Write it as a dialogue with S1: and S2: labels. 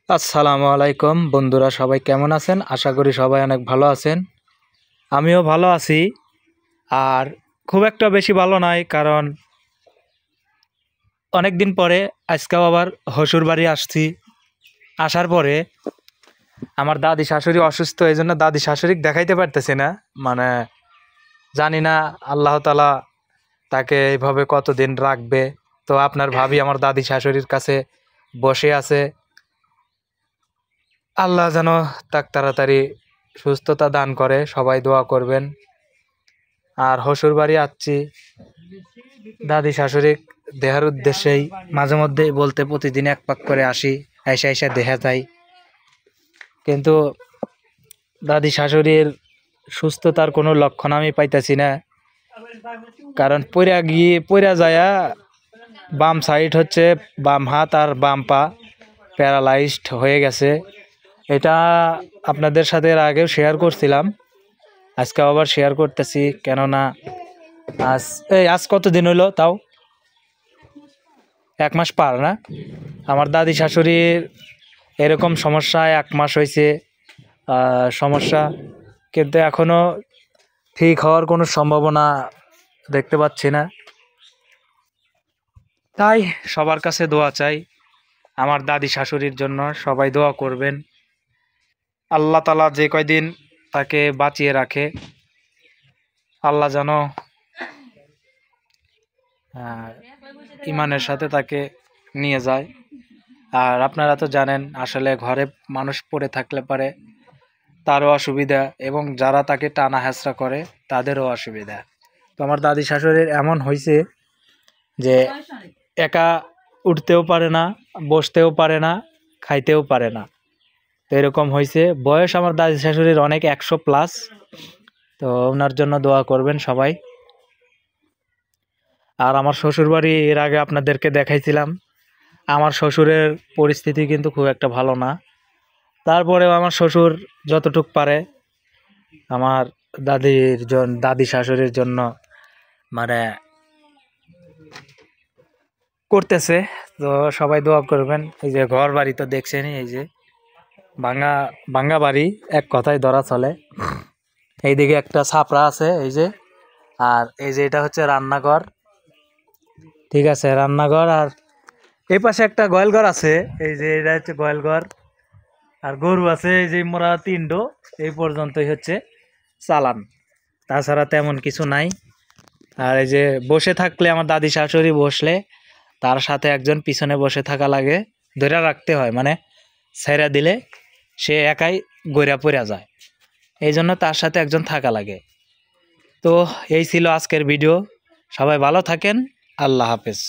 S1: আসসালামু আলাইকুম বন্ধুরা, সবাই কেমন আছেন? আশা করি সবাই অনেক ভালো আছেন। আমিও ভালো আছি। আর খুব একটা বেশি ভালো নয়, কারণ অনেক দিন পরে আজকেও আবার হসুর বাড়ি আসছি। আসার পরে আমার দাদি শাশুড়ি অসুস্থ, এই জন্য দাদি শাশুড়িকে দেখাইতে পারতেছি না। মানে জানি না আল্লাহ তাআলা তাকে এইভাবে কতদিন রাখবে। তো আপনার ভাবি আমার দাদি শাশুড়ির কাছে বসে আছে। আল্লাহ যেন তাকে তাড়াতাড়ি সুস্থতা দান করে, সবাই দোয়া করবেন। আর হসুর বাড়ি আসছি দাদি শাশুড়ি দেহার উদ্দেশ্যেই। মাঝে মধ্যে বলতে প্রতিদিন এক পাক করে আসি, আইসা আইসা দেখা যায়। কিন্তু দাদি শাশুড়ির সুস্থতার কোনো লক্ষণ আমি পাইতাছি না, কারণ পইরা যায়া বাম সাইড হচ্ছে, বাম হাত আর বাম পা প্যারালাইজড হয়ে গেছে। এটা আপনাদের সাথে এর আগেও শেয়ার করছিলাম, আজকে আবার শেয়ার করতেছি। কেননা আজ কতদিন হইলো, তাও 1 মাস পার না। আমার দাদি শাশুড়ির এরকম সমস্যা 1 মাস হয়েছে সমস্যা, কিন্তু এখনো ঠিক হওয়ার কোনো সম্ভাবনা দেখতে পাচ্ছি না। তাই সবার কাছে দোয়া চাই আমার দাদি শাশুড়ির জন্য। সবাই দোয়া করবেন, আল্লাহ তাআলা যে কয়দিন তাকে বাঁচিয়ে রাখে, আল্লাহ যেন ইমানের সাথে তাকে নিয়ে যায়। আর আপনারা তো জানেন, আসলে ঘরে মানুষ পড়ে থাকলে পারে তারও অসুবিধা, এবং যারা তাকে টানা হেঁচড়া করে তাদেরও অসুবিধা। তো আমার দাদি শাশুড়ির এমন হয়েছে যে একা উঠতেও পারে না, বসতেও পারে না, খাইতেও পারে না। তো এরকম হয়েছে। বয়স আমার দাদি শাশুড়ির অনেক, 100+। তো ওনার জন্য দোয়া করবেন সবাই। আর আমার শ্বশুর বাড়ি এর আগে আপনাদেরকে দেখাইছিলাম। আমার শ্বশুরের পরিস্থিতি কিন্তু খুব একটা ভালো না। তারপরেও আমার শ্বশুর যতটুক পারে আমার দাদি শাশুড়ির জন্য মানে করতেছে। তো সবাই দোয়া করবেন। এই যে ঘর বাড়ি তো দেখছেনই, এই যে ভাঙ্গা ভাঙ্গা বাড়ি, এক কথায় ধরা চলে। এইদিকে একটা ছাপরা আছে, এই যে। আর এই যে এটা হচ্ছে রান্নাঘর, ঠিক আছে, রান্নাঘর। আর এই পাশে একটা গোয়াল ঘর আছে, এই যে এটা হচ্ছে গোয়াল ঘর। আর গরু আছে এই যে মোরা 3টো, এই পর্যন্তই হচ্ছে চালান, তাছাড়া তেমন কিছু নাই। আর এই যে বসে থাকলে আমার দাদি শাশুড়ি বসলে তার সাথে একজন পিছনে বসে থাকা লাগে, ধরে রাখতে হয়, মানে ছেড়ে দিলে সে একাই গইরা পড়া যায়, এই জন্য তার সাথে একজন থাকা লাগে। তো এই ছিল আজকের ভিডিও। সবাই ভালো থাকেন, আল্লাহ হাফেজ।